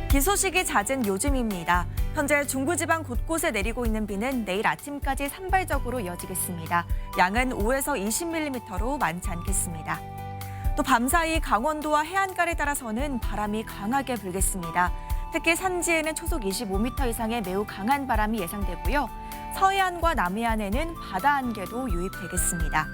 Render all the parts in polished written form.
비 소식이 잦은 요즘입니다. 현재 중부지방 곳곳에 내리고 있는 비는 내일 아침까지 산발적으로 이어지겠습니다. 양은 5에서 20mm로 많지 않겠습니다. 또 밤사이 강원도와 해안가를 따라서는 바람이 강하게 불겠습니다. 특히 산지에는 초속 25m 이상의 매우 강한 바람이 예상되고요. 서해안과 남해안에는 바다 안개도 유입되겠습니다.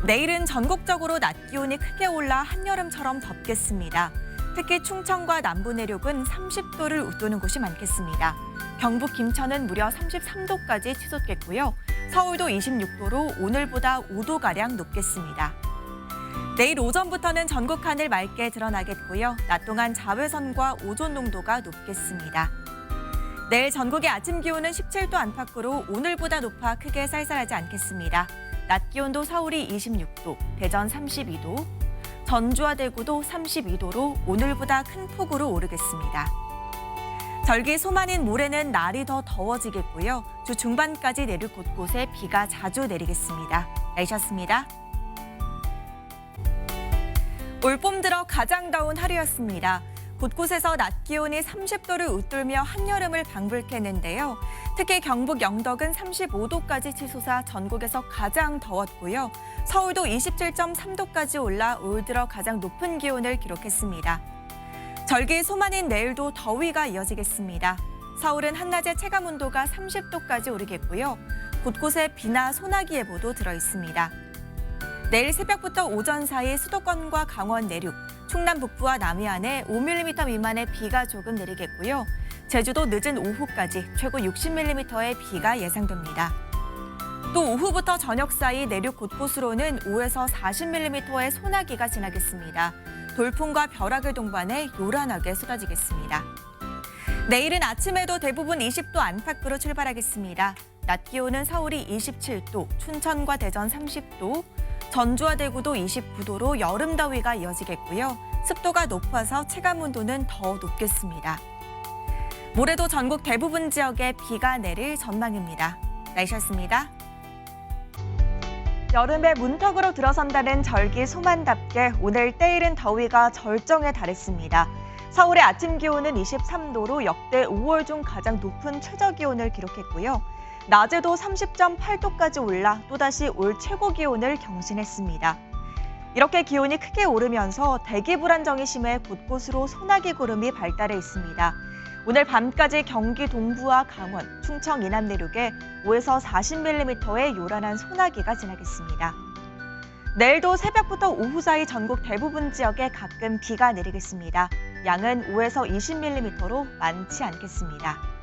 내일은 전국적으로 낮 기온이 크게 올라 한여름처럼 덥겠습니다. 특히 충청과 남부 내륙은 30도를 웃도는 곳이 많겠습니다. 경북 김천은 무려 33도까지 치솟겠고요. 서울도 26도로 오늘보다 5도가량 높겠습니다. 내일 오전부터는 전국 하늘 맑게 드러나겠고요. 낮 동안 자외선과 오존 농도가 높겠습니다. 내일 전국의 아침 기온은 17도 안팎으로 오늘보다 높아 크게 쌀쌀하지 않겠습니다. 낮 기온도 서울이 26도, 대전 32도, 전주와 대구도 32도로 오늘보다 큰 폭으로 오르겠습니다. 절기 소만인 모레는 날이 더 더워지겠고요. 주 중반까지 내륙 곳곳에 비가 자주 내리겠습니다. 날씨였습니다. 올봄 들어 가장 더운 하루였습니다. 곳곳에서 낮 기온이 30도를 웃돌며 한여름을 방불케 했는데요. 특히 경북 영덕은 35도까지 치솟아 전국에서 가장 더웠고요. 서울도 27.3도까지 올라 올 들어 가장 높은 기온을 기록했습니다. 절기 소만인 내일도 더위가 이어지겠습니다. 서울은 한낮에 체감 온도가 30도까지 오르겠고요. 곳곳에 비나 소나기 예보도 들어 있습니다. 내일 새벽부터 오전 사이 수도권과 강원 내륙, 충남 북부와 남해안에 5mm 미만의 비가 조금 내리겠고요. 제주도 늦은 오후까지 최고 60mm의 비가 예상됩니다. 또 오후부터 저녁 사이 내륙 곳곳으로는 5에서 40mm의 소나기가 지나겠습니다. 돌풍과 벼락을 동반해 요란하게 쏟아지겠습니다. 내일은 아침에도 대부분 20도 안팎으로 출발하겠습니다. 낮 기온은 서울이 27도, 춘천과 대전 30도, 전주와 대구도 29도로 여름 더위가 이어지겠고요. 습도가 높아서 체감 온도는 더 높겠습니다. 모레도 전국 대부분 지역에 비가 내릴 전망입니다. 날씨였습니다. 여름의 문턱으로 들어선다는 절기 소만답게 오늘 때이른 더위가 절정에 달했습니다. 서울의 아침 기온은 23도로 역대 5월 중 가장 높은 최저 기온을 기록했고요. 낮에도 30.8도까지 올라 또다시 올 최고 기온을 경신했습니다. 이렇게 기온이 크게 오르면서 대기 불안정이 심해 곳곳으로 소나기 구름이 발달해 있습니다. 오늘 밤까지 경기 동부와 강원, 충청 이남 내륙에 5에서 40mm의 요란한 소나기가 지나겠습니다. 내일도 새벽부터 오후 사이 전국 대부분 지역에 가끔 비가 내리겠습니다. 양은 5에서 20mm로 많지 않겠습니다.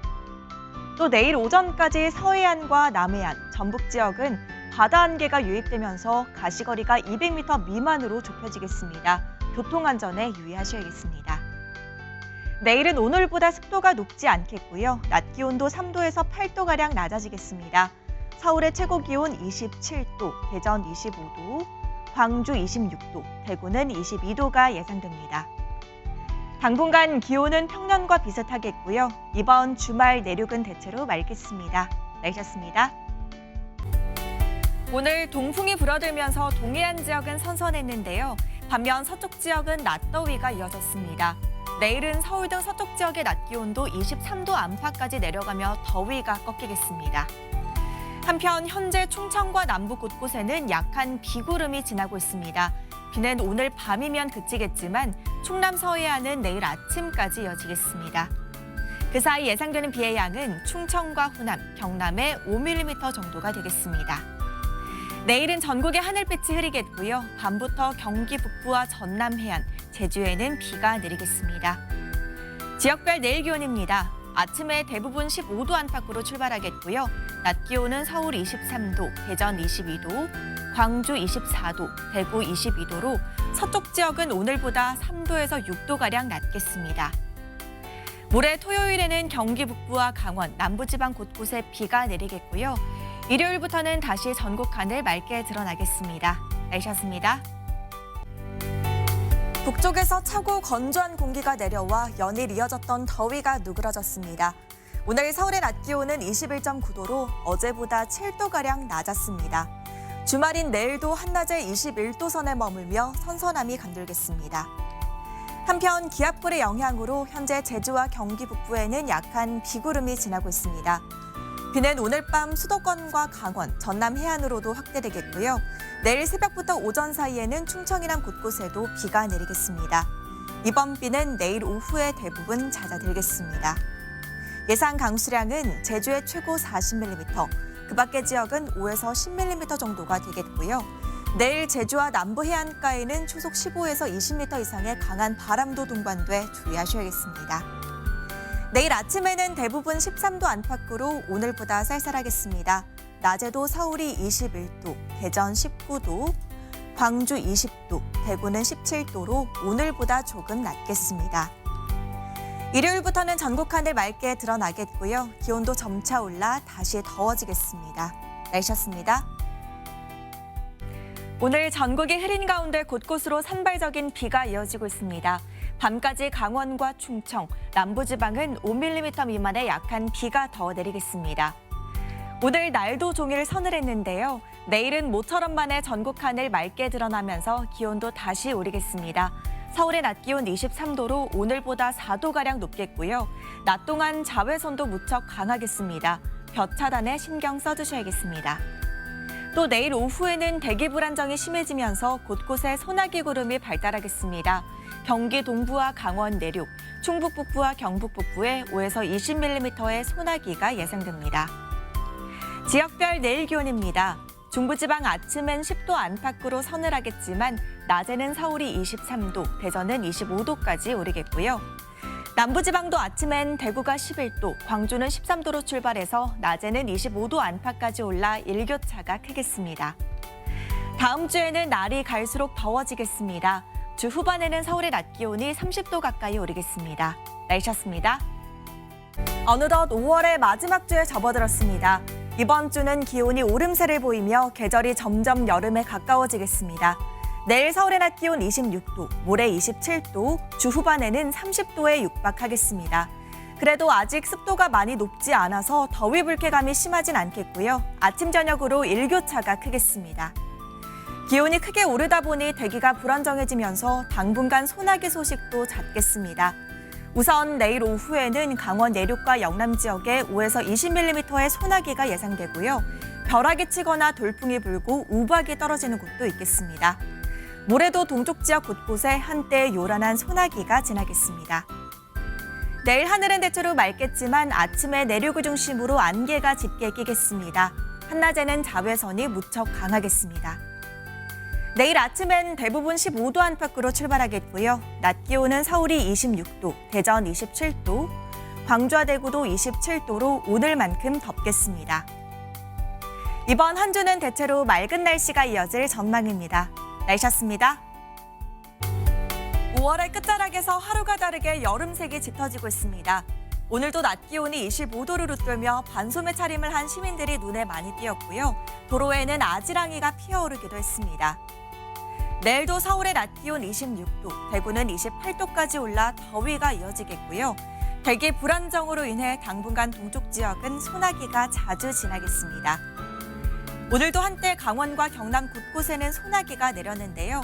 또 내일 오전까지 서해안과 남해안, 전북 지역은 바다 안개가 유입되면서 가시거리가 200m 미만으로 좁혀지겠습니다. 교통안전에 유의하셔야겠습니다. 내일은 오늘보다 습도가 높지 않겠고요. 낮 기온도 3도에서 8도가량 낮아지겠습니다. 서울의 최고 기온 27도, 대전 25도, 광주 26도, 대구는 22도가 예상됩니다. 당분간 기온은 평년과 비슷하겠고요. 이번 주말 내륙은 대체로 맑겠습니다. 날씨였습니다. 오늘 동풍이 불어들면서 동해안 지역은 선선했는데요. 반면 서쪽 지역은 낮더위가 이어졌습니다. 내일은 서울 등 서쪽 지역의 낮 기온도 23도 안팎까지 내려가며 더위가 꺾이겠습니다. 한편 현재 충청과 남부 곳곳에는 약한 비구름이 지나고 있습니다. 비는 오늘 밤이면 그치겠지만 충남 서해안은 내일 아침까지 이어지겠습니다. 그 사이 예상되는 비의 양은 충청과 호남, 경남에 5mm 정도가 되겠습니다. 내일은 전국의 하늘빛이 흐리겠고요. 밤부터 경기 북부와 전남 해안, 제주에는 비가 내리겠습니다. 지역별 내일 기온입니다. 아침에 대부분 15도 안팎으로 출발하겠고요. 낮 기온은 서울 23도, 대전 22도, 광주 24도, 대구 22도로 서쪽 지역은 오늘보다 3도에서 6도가량 낮겠습니다. 모레 토요일에는 경기 북부와 강원, 남부지방 곳곳에 비가 내리겠고요. 일요일부터는 다시 전국 하늘 맑게 드러나겠습니다. 날씨였습니다. 북쪽에서 차고 건조한 공기가 내려와 연일 이어졌던 더위가 누그러졌습니다. 오늘 서울의 낮 기온은 21.9도로 어제보다 7도가량 낮았습니다. 주말인 내일도 한낮에 21도 선에 머물며 선선함이 감돌겠습니다. 한편 기압골의 영향으로 현재 제주와 경기 북부에는 약한 비구름이 지나고 있습니다. 비는 오늘 밤 수도권과 강원, 전남 해안으로도 확대되겠고요. 내일 새벽부터 오전 사이에는 충청이랑 곳곳에도 비가 내리겠습니다. 이번 비는 내일 오후에 대부분 잦아들겠습니다. 예상 강수량은 제주의 최고 40mm, 그 밖의 지역은 5에서 10mm 정도가 되겠고요. 내일 제주와 남부 해안가에는 초속 15에서 20m 이상의 강한 바람도 동반돼 주의하셔야겠습니다. 내일 아침에는 대부분 13도 안팎으로 오늘보다 쌀쌀하겠습니다. 낮에도 서울이 21도, 대전 19도, 광주 20도, 대구는 17도로 오늘보다 조금 낮겠습니다. 일요일부터는 전국 하늘 맑게 드러나겠고요. 기온도 점차 올라 다시 더워지겠습니다. 날씨였습니다. 오늘 전국이 흐린 가운데 곳곳으로 산발적인 비가 이어지고 있습니다. 밤까지 강원과 충청, 남부지방은 5mm 미만의 약한 비가 더 내리겠습니다. 오늘 날도 종일 서늘했는데요. 내일은 모처럼만의 전국 하늘 맑게 드러나면서 기온도 다시 오르겠습니다. 서울의 낮 기온 23도로 오늘보다 4도가량 높겠고요. 낮 동안 자외선도 무척 강하겠습니다. 볕 차단에 신경 써주셔야겠습니다. 또 내일 오후에는 대기 불안정이 심해지면서 곳곳에 소나기 구름이 발달하겠습니다. 경기 동부와 강원 내륙, 충북 북부와 경북 북부에 5에서 20mm의 소나기가 예상됩니다. 지역별 내일 기온입니다. 중부지방 아침엔 10도 안팎으로 서늘하겠지만 낮에는 서울이 23도, 대전은 25도까지 오르겠고요. 남부지방도 아침엔 대구가 11도, 광주는 13도로 출발해서 낮에는 25도 안팎까지 올라 일교차가 크겠습니다. 다음 주에는 날이 갈수록 더워지겠습니다. 주 후반에는 서울의 낮 기온이 30도 가까이 오르겠습니다. 날씨였습니다. 어느덧 5월의 마지막 주에 접어들었습니다. 이번 주는 기온이 오름세를 보이며 계절이 점점 여름에 가까워지겠습니다. 내일 서울의 낮 기온 26도, 모레 27도, 주 후반에는 30도에 육박하겠습니다. 그래도 아직 습도가 많이 높지 않아서 더위 불쾌감이 심하진 않겠고요. 아침 저녁으로 일교차가 크겠습니다. 기온이 크게 오르다 보니 대기가 불안정해지면서 당분간 소나기 소식도 잦겠습니다. 우선 내일 오후에는 강원 내륙과 영남 지역에 5에서 20mm의 소나기가 예상되고요. 벼락이 치거나 돌풍이 불고 우박이 떨어지는 곳도 있겠습니다. 모레도 동쪽 지역 곳곳에 한때 요란한 소나기가 지나겠습니다. 내일 하늘은 대체로 맑겠지만 아침에 내륙을 중심으로 안개가 짙게 끼겠습니다. 한낮에는 자외선이 무척 강하겠습니다. 내일 아침엔 대부분 15도 안팎으로 출발하겠고요. 낮 기온은 서울이 26도, 대전 27도, 광주와 대구도 27도로 오늘만큼 덥겠습니다. 이번 한 주는 대체로 맑은 날씨가 이어질 전망입니다. 날씨였습니다. 5월의 끝자락에서 하루가 다르게 여름색이 짙어지고 있습니다. 오늘도 낮 기온이 25도를 웃돌며 반소매 차림을 한 시민들이 눈에 많이 띄었고요. 도로에는 아지랑이가 피어오르기도 했습니다. 내일도 서울의 낮 기온 26도, 대구는 28도까지 올라 더위가 이어지겠고요. 대기 불안정으로 인해 당분간 동쪽 지역은 소나기가 자주 지나겠습니다. 오늘도 한때 강원과 경남 곳곳에는 소나기가 내렸는데요.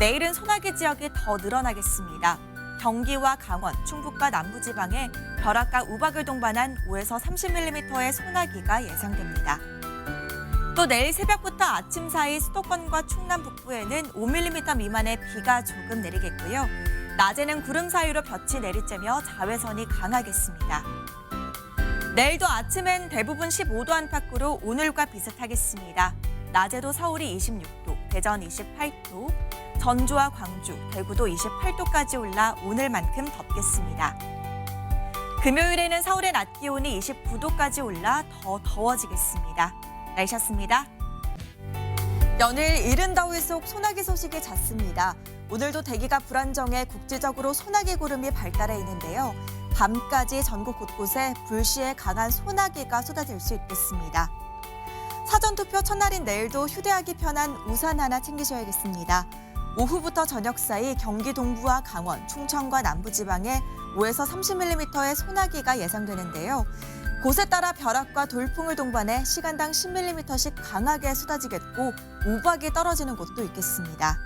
내일은 소나기 지역이 더 늘어나겠습니다. 경기와 강원, 충북과 남부지방에 벼락과 우박을 동반한 5에서 30mm의 소나기가 예상됩니다. 또 내일 새벽부터 아침 사이 수도권과 충남 북부에는 5mm 미만의 비가 조금 내리겠고요. 낮에는 구름 사이로 볕이 내리쬐며 자외선이 강하겠습니다. 내일도 아침엔 대부분 15도 안팎으로 오늘과 비슷하겠습니다. 낮에도 서울이 26도, 대전 28도, 전주와 광주, 대구도 28도까지 올라 오늘만큼 덥겠습니다. 금요일에는 서울의 낮 기온이 29도까지 올라 더 더워지겠습니다. 날씨였습니다. 연일 이른 더위 속 소나기 소식이 잦습니다. 오늘도 대기가 불안정해 국지적으로 소나기 구름이 발달해 있는데요. 밤까지 전국 곳곳에 불시에 강한 소나기가 쏟아질 수 있겠습니다. 사전투표 첫날인 내일도 휴대하기 편한 우산 하나 챙기셔야겠습니다. 오후부터 저녁 사이 경기 동부와 강원, 충청과 남부지방에 5에서 30mm의 소나기가 예상되는데요. 곳에 따라 벼락과 돌풍을 동반해 시간당 10mm씩 강하게 쏟아지겠고 우박이 떨어지는 곳도 있겠습니다.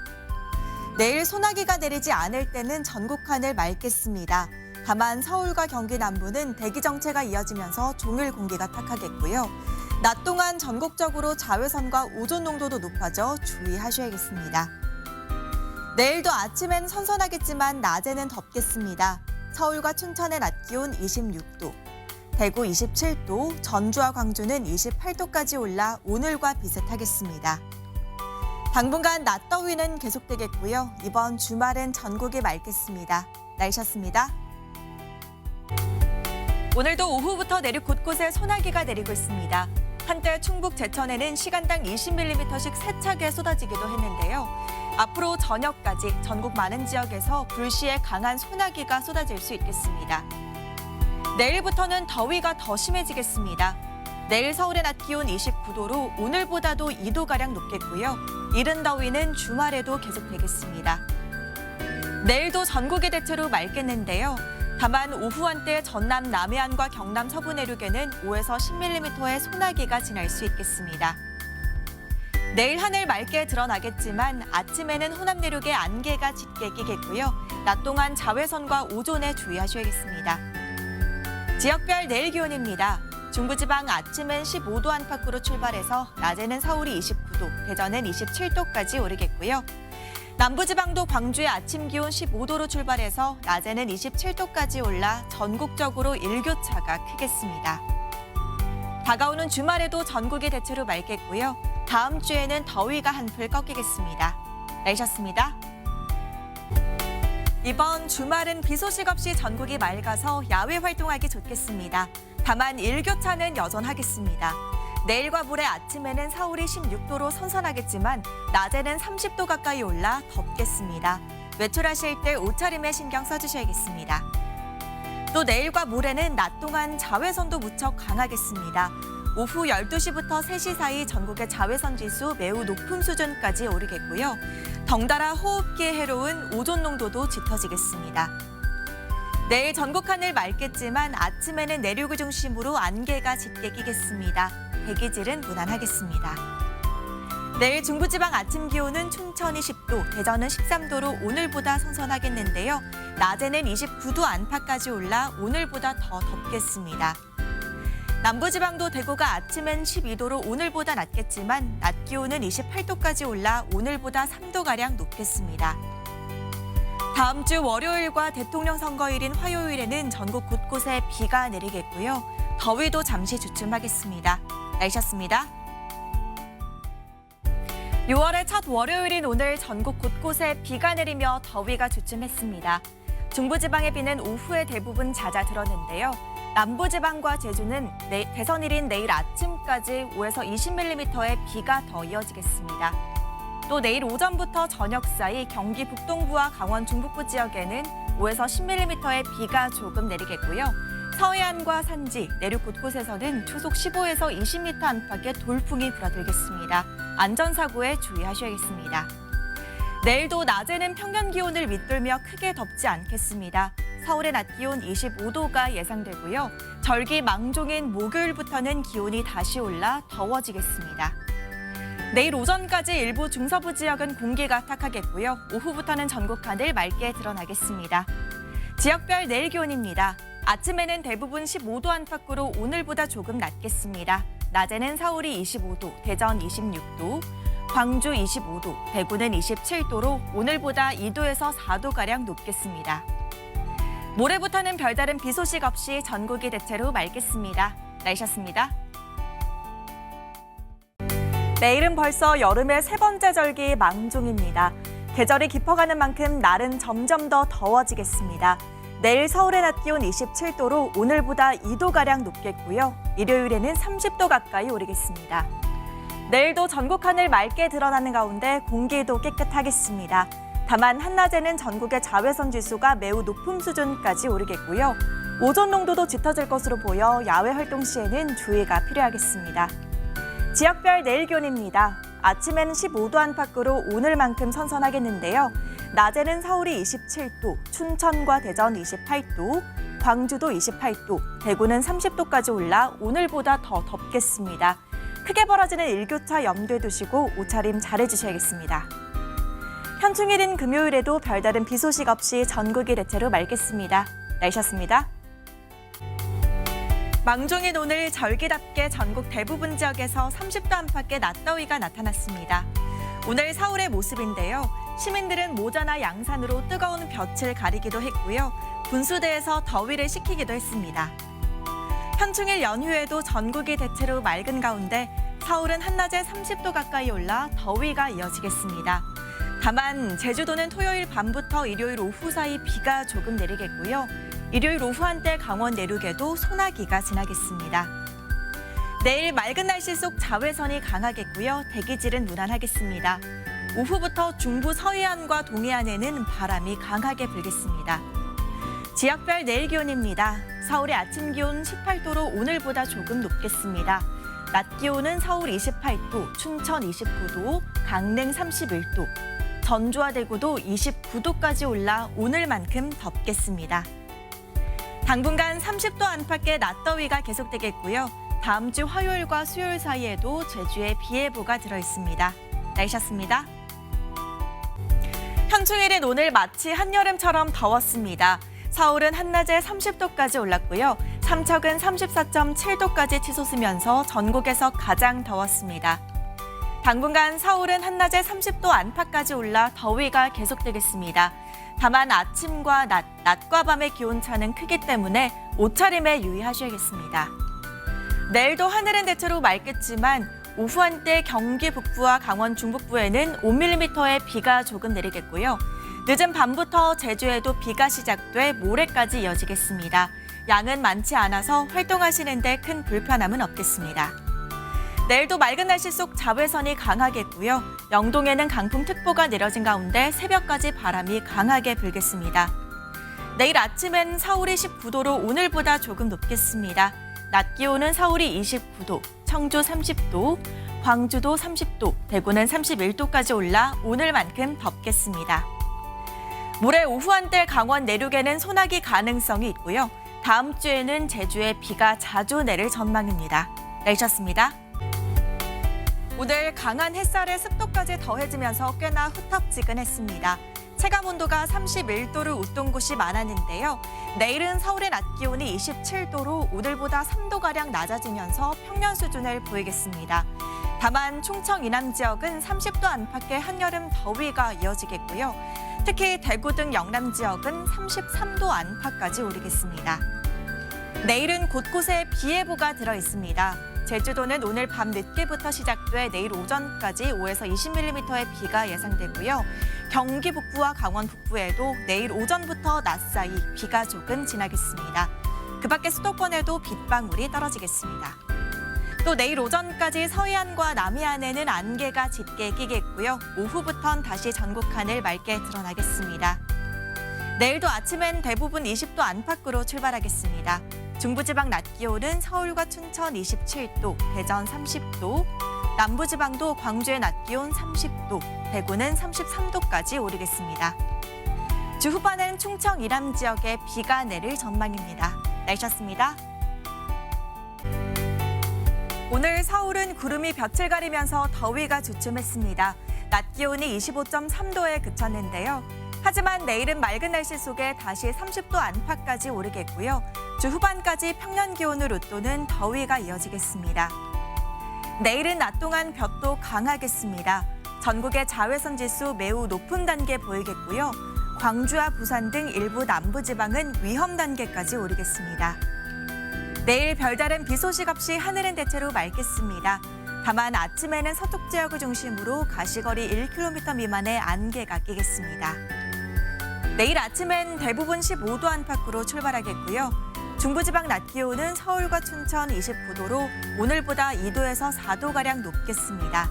내일 소나기가 내리지 않을 때는 전국 하늘 맑겠습니다. 다만 서울과 경기 남부는 대기 정체가 이어지면서 종일 공기가 탁하겠고요. 낮 동안 전국적으로 자외선과 오존 농도도 높아져 주의하셔야겠습니다. 내일도 아침엔 선선하겠지만 낮에는 덥겠습니다. 서울과 춘천의 낮 기온 26도, 대구 27도, 전주와 광주는 28도까지 올라 오늘과 비슷하겠습니다. 당분간 낮 더위는 계속되겠고요. 이번 주말은 전국이 맑겠습니다. 날씨였습니다. 오늘도 오후부터 내륙 곳곳에 소나기가 내리고 있습니다. 한때 충북 제천에는 시간당 20mm씩 세차게 쏟아지기도 했는데요. 앞으로 저녁까지 전국 많은 지역에서 불시에 강한 소나기가 쏟아질 수 있겠습니다. 내일부터는 더위가 더 심해지겠습니다. 내일 서울의 낮 기온 29도로 오늘보다도 2도가량 높겠고요. 이른 더위는 주말에도 계속되겠습니다. 내일도 전국이 대체로 맑겠는데요. 다만 오후 한때 전남 남해안과 경남 서부 내륙에는 5에서 10mm의 소나기가 지날 수 있겠습니다. 내일 하늘 맑게 드러나겠지만 아침에는 호남 내륙에 안개가 짙게 끼겠고요. 낮 동안 자외선과 오존에 주의하셔야겠습니다. 지역별 내일 기온입니다. 중부지방 아침엔 15도 안팎으로 출발해서 낮에는 서울이 29도, 대전은 27도까지 오르겠고요. 남부지방도 광주의 아침 기온 15도로 출발해서 낮에는 27도까지 올라 전국적으로 일교차가 크겠습니다. 다가오는 주말에도 전국이 대체로 맑겠고요. 다음 주에는 더위가 한풀 꺾이겠습니다. 날씨였습니다. 이번 주말은 비 소식 없이 전국이 맑아서 야외 활동하기 좋겠습니다. 다만 일교차는 여전하겠습니다. 내일과 모레 아침에는 서울이 16도로 선선하겠지만 낮에는 30도 가까이 올라 덥겠습니다. 외출하실 때 옷차림에 신경 써주셔야겠습니다. 또 내일과 모레는 낮 동안 자외선도 무척 강하겠습니다. 오후 12시부터 3시 사이 전국의 자외선 지수 매우 높은 수준까지 오르겠고요. 덩달아 호흡기에 해로운 오존 농도도 짙어지겠습니다. 내일 전국 하늘 맑겠지만 아침에는 내륙을 중심으로 안개가 짙게 끼겠습니다. 대기질은 무난하겠습니다. 내일 중부지방 아침 기온은 춘천이 10도, 대전은 13도로 오늘보다 선선하겠는데요. 낮에는 29도 안팎까지 올라 오늘보다 더 덥겠습니다. 남부지방도 대구가 아침엔 12도로 오늘보다 낮겠지만 낮 기온은 28도까지 올라 오늘보다 3도가량 높겠습니다. 다음 주 월요일과 대통령 선거일인 화요일에는 전국 곳곳에 비가 내리겠고요. 더위도 잠시 주춤하겠습니다. 날씨였습니다. 6월의 첫 월요일인 오늘 전국 곳곳에 비가 내리며 더위가 주춤했습니다. 중부지방의 비는 오후에 대부분 잦아들었는데요. 남부지방과 제주는 대선일인 내일 아침까지 5에서 20mm의 비가 더 이어지겠습니다. 또 내일 오전부터 저녁 사이 경기 북동부와 강원 중북부 지역에는 5에서 10mm의 비가 조금 내리겠고요. 서해안과 산지, 내륙 곳곳에서는 초속 15에서 20m 안팎의 돌풍이 불어들겠습니다. 안전사고에 주의하셔야겠습니다. 내일도 낮에는 평년 기온을 밑돌며 크게 덥지 않겠습니다. 서울의 낮 기온 25도가 예상되고요. 절기 망종인 목요일부터는 기온이 다시 올라 더워지겠습니다. 내일 오전까지 일부 중서부 지역은 공기가 탁하겠고요. 오후부터는 전국 하늘 맑게 드러나겠습니다. 지역별 내일 기온입니다. 아침에는 대부분 15도 안팎으로 오늘보다 조금 낮겠습니다. 낮에는 서울이 25도, 대전 26도, 광주 25도, 대구는 27도로 오늘보다 2도에서 4도가량 높겠습니다. 모레부터는 별다른 비 소식 없이 전국이 대체로 맑겠습니다. 날씨였습니다. 내일은 벌써 여름의 세 번째 절기 망종입니다. 계절이 깊어가는 만큼 날은 점점 더 더워지겠습니다. 내일 서울의 낮 기온 27도로 오늘보다 2도가량 높겠고요. 일요일에는 30도 가까이 오르겠습니다. 내일도 전국 하늘 맑게 드러나는 가운데 공기도 깨끗하겠습니다. 다만 한낮에는 전국의 자외선 지수가 매우 높은 수준까지 오르겠고요. 오존 농도도 짙어질 것으로 보여 야외 활동 시에는 주의가 필요하겠습니다. 지역별 내일 기온입니다. 아침에는 15도 안팎으로 오늘만큼 선선하겠는데요. 낮에는 서울이 27도, 춘천과 대전 28도, 광주도 28도, 대구는 30도까지 올라 오늘보다 더 덥겠습니다. 크게 벌어지는 일교차 염두에 두시고 옷차림 잘해주셔야겠습니다. 현충일인 금요일에도 별다른 비 소식 없이 전국이 대체로 맑겠습니다. 날씨였습니다. 망종인 오늘 절기답게 전국 대부분 지역에서 30도 안팎의 낮더위가 나타났습니다. 오늘 서울의 모습인데요. 시민들은 모자나 양산으로 뜨거운 볕을 가리기도 했고요. 분수대에서 더위를 식히기도 했습니다. 현충일 연휴에도 전국이 대체로 맑은 가운데 서울은 한낮에 30도 가까이 올라 더위가 이어지겠습니다. 다만 제주도는 토요일 밤부터 일요일 오후 사이 비가 조금 내리겠고요. 일요일 오후 한때 강원 내륙에도 소나기가 지나겠습니다. 내일 맑은 날씨 속 자외선이 강하겠고요. 대기질은 무난하겠습니다. 오후부터 중부 서해안과 동해안에는 바람이 강하게 불겠습니다. 지역별 내일 기온입니다. 서울의 아침 기온 18도로 오늘보다 조금 높겠습니다. 낮 기온은 서울 28도, 춘천 29도, 강릉 31도, 전주와 대구도 29도까지 올라 오늘만큼 덥겠습니다. 당분간 30도 안팎의 낮더위가 계속되겠고요. 다음 주 화요일과 수요일 사이에도 제주에 비 예보가 들어있습니다. 날씨였습니다. 현충일인 오늘 마치 한여름처럼 더웠습니다. 서울은 한낮에 30도까지 올랐고요. 삼척은 34.7도까지 치솟으면서 전국에서 가장 더웠습니다. 당분간 서울은 한낮에 30도 안팎까지 올라 더위가 계속되겠습니다. 다만 아침과 낮과 밤의 기온차는 크기 때문에 옷차림에 유의하셔야겠습니다. 내일도 하늘은 대체로 맑겠지만 오후 한때 경기 북부와 강원 중북부에는 5mm의 비가 조금 내리겠고요. 늦은 밤부터 제주에도 비가 시작돼 모레까지 이어지겠습니다. 양은 많지 않아서 활동하시는 데 큰 불편함은 없겠습니다. 내일도 맑은 날씨 속 자외선이 강하겠고요. 영동에는 강풍특보가 내려진 가운데 새벽까지 바람이 강하게 불겠습니다. 내일 아침엔 서울이 19도로 오늘보다 조금 높겠습니다. 낮 기온은 서울이 29도, 청주 30도, 광주도 30도, 대구는 31도까지 올라 오늘만큼 덥겠습니다. 모레 오후 한때 강원 내륙에는 소나기 가능성이 있고요. 다음 주에는 제주에 비가 자주 내릴 전망입니다. 날씨였습니다. 오늘 강한 햇살에 습도까지 더해지면서 꽤나 후텁지근했습니다. 체감온도가 31도를 웃돈 곳이 많았는데요. 내일은 서울의 낮 기온이 27도로 오늘보다 3도가량 낮아지면서 평년 수준을 보이겠습니다. 다만 충청 이남 지역은 30도 안팎의 한여름 더위가 이어지겠고요. 특히 대구 등 영남 지역은 33도 안팎까지 오르겠습니다. 내일은 곳곳에 비 예보가 들어있습니다. 제주도는 오늘 밤 늦게부터 시작돼 내일 오전까지 5에서 20mm의 비가 예상되고요. 경기 북부와 강원 북부에도 내일 오전부터 낮 사이 비가 조금 지나겠습니다. 그 밖에 수도권에도 빗방울이 떨어지겠습니다. 또 내일 오전까지 서해안과 남해안에는 안개가 짙게 끼겠고요. 오후부턴 다시 전국 하늘 맑게 드러나겠습니다. 내일도 아침엔 대부분 20도 안팎으로 출발하겠습니다. 중부지방 낮 기온은 서울과 춘천 27도, 대전 30도, 남부지방도 광주의 낮 기온 30도, 대구는 33도까지 오르겠습니다. 주 후반엔 충청 이남 지역에 비가 내릴 전망입니다. 날씨였습니다. 오늘 서울은 구름이 볕을 가리면서 더위가 주춤했습니다. 낮 기온이 25.3도에 그쳤는데요. 하지만 내일은 맑은 날씨 속에 다시 30도 안팎까지 오르겠고요. 주 후반까지 평년 기온을 웃도는 더위가 이어지겠습니다. 내일은 낮 동안 볕도 강하겠습니다. 전국의 자외선 지수 매우 높은 단계 보이겠고요. 광주와 부산 등 일부 남부지방은 위험 단계까지 오르겠습니다. 내일 별다른 비 소식 없이 하늘은 대체로 맑겠습니다. 다만 아침에는 서쪽 지역을 중심으로 가시거리 1km 미만의 안개가 끼겠습니다. 내일 아침엔 대부분 15도 안팎으로 출발하겠고요. 중부지방 낮 기온은 서울과 춘천 29도로 오늘보다 2도에서 4도가량 높겠습니다.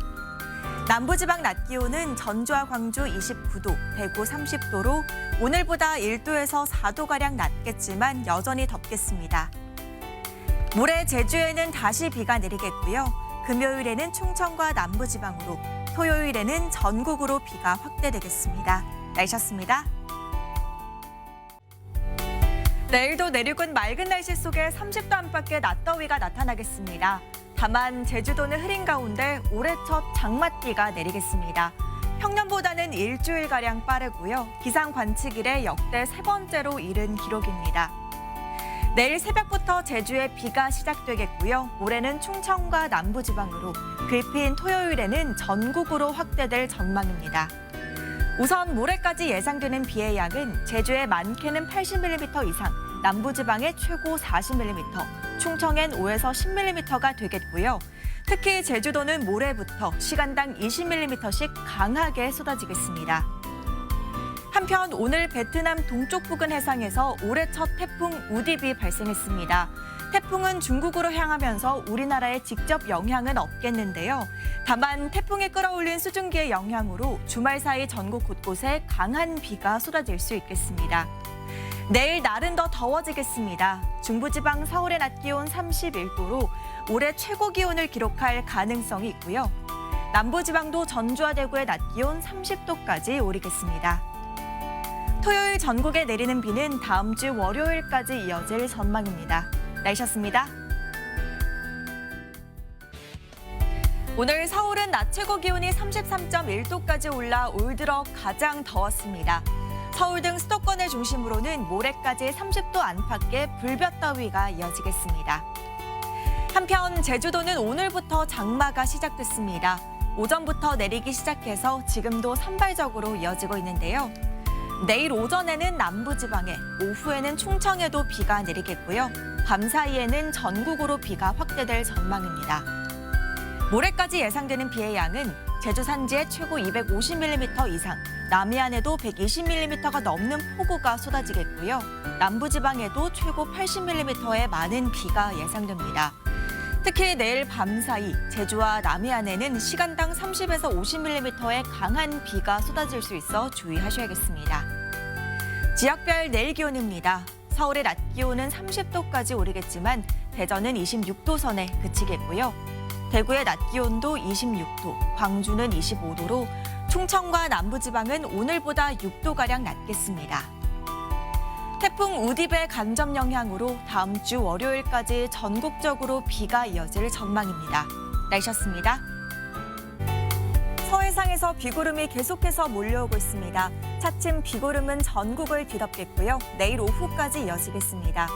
남부지방 낮 기온은 전주와 광주 29도, 대구 30도로 오늘보다 1도에서 4도가량 낮겠지만 여전히 덥겠습니다. 모레 제주에는 다시 비가 내리겠고요. 금요일에는 충청과 남부지방으로, 토요일에는 전국으로 비가 확대되겠습니다. 날씨였습니다. 내일도 내륙은 맑은 날씨 속에 30도 안팎의 낮더위가 나타나겠습니다. 다만 제주도는 흐린 가운데 올해 첫 장맛비가 내리겠습니다. 평년보다는 일주일가량 빠르고요. 기상 관측일에 역대 세 번째로 이른 기록입니다. 내일 새벽부터 제주에 비가 시작되겠고요. 모레는 충청과 남부지방으로, 글피인 토요일에는 전국으로 확대될 전망입니다. 우선 모레까지 예상되는 비의 양은 제주에 많게는 80mm 이상, 남부지방에 최고 40mm, 충청엔 5에서 10mm가 되겠고요. 특히 제주도는 모레부터 시간당 20mm씩 강하게 쏟아지겠습니다. 한편 오늘 베트남 동쪽 부근 해상에서 올해 첫 태풍 우디비 발생했습니다. 태풍은 중국으로 향하면서 우리나라에 직접 영향은 없겠는데요. 다만 태풍이 끌어올린 수증기의 영향으로 주말 사이 전국 곳곳에 강한 비가 쏟아질 수 있겠습니다. 내일 날은 더 더워지겠습니다. 중부지방 서울의 낮 기온 31도로 올해 최고 기온을 기록할 가능성이 있고요. 남부지방도 전주와 대구의 낮 기온 30도까지 오르겠습니다. 토요일 전국에 내리는 비는 다음 주 월요일까지 이어질 전망입니다. 날씨였습니다. 오늘 서울은 낮 최고 기온이 33.1도까지 올라 올 들어 가장 더웠습니다. 서울 등 수도권을 중심으로는 모레까지 30도 안팎의 불볕더위가 이어지겠습니다. 한편 제주도는 오늘부터 장마가 시작됐습니다. 오전부터 내리기 시작해서 지금도 산발적으로 이어지고 있는데요. 내일 오전에는 남부지방에, 오후에는 충청에도 비가 내리겠고요. 밤 사이에는 전국으로 비가 확대될 전망입니다. 모레까지 예상되는 비의 양은 제주 산지에 최고 250mm 이상, 남해안에도 120mm가 넘는 폭우가 쏟아지겠고요. 남부지방에도 최고 80mm의 많은 비가 예상됩니다. 특히 내일 밤 사이 제주와 남해안에는 시간당 30에서 50mm의 강한 비가 쏟아질 수 있어 주의하셔야겠습니다. 지역별 내일 기온입니다. 서울의 낮 기온은 30도까지 오르겠지만 대전은 26도 선에 그치겠고요. 대구의 낮 기온도 26도, 광주는 25도로 충청과 남부지방은 오늘보다 6도가량 낮겠습니다. 태풍 우디베 간접 영향으로 다음 주 월요일까지 전국적으로 비가 이어질 전망입니다. 날씨였습니다. 서해상에서 비구름이 계속해서 몰려오고 있습니다. 차츰 비구름은 전국을 뒤덮겠고요. 내일 오후까지 이어지겠습니다.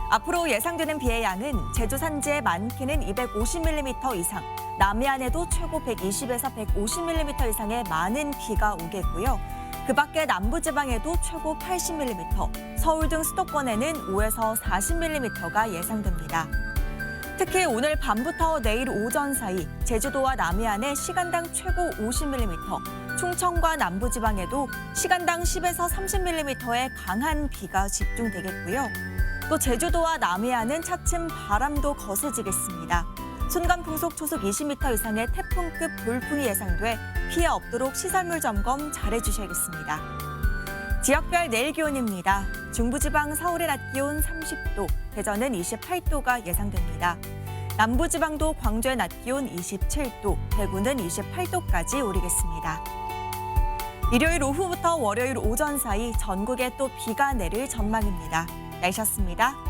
앞으로 예상되는 비의 양은 제주 산지에 많게는 250mm 이상, 남해안에도 최고 120에서 150mm 이상의 많은 비가 오겠고요. 그 밖에 남부지방에도 최고 80mm, 서울 등 수도권에는 5에서 40mm가 예상됩니다. 특히 오늘 밤부터 내일 오전 사이 제주도와 남해안에 시간당 최고 50mm, 충청과 남부지방에도 시간당 10에서 30mm의 강한 비가 집중되겠고요. 또 제주도와 남해안은 차츰 바람도 거세지겠습니다. 순간풍속 초속 20m 이상의 태풍급 돌풍이 예상돼 피해 없도록 시설물 점검 잘해주셔야겠습니다. 지역별 내일 기온입니다. 중부지방 서울의 낮 기온 30도, 대전은 28도가 예상됩니다. 남부지방도 광주의 낮 기온 27도, 대구는 28도까지 오르겠습니다. 일요일 오후부터 월요일 오전 사이 전국에 또 비가 내릴 전망입니다. 날씨였습니다.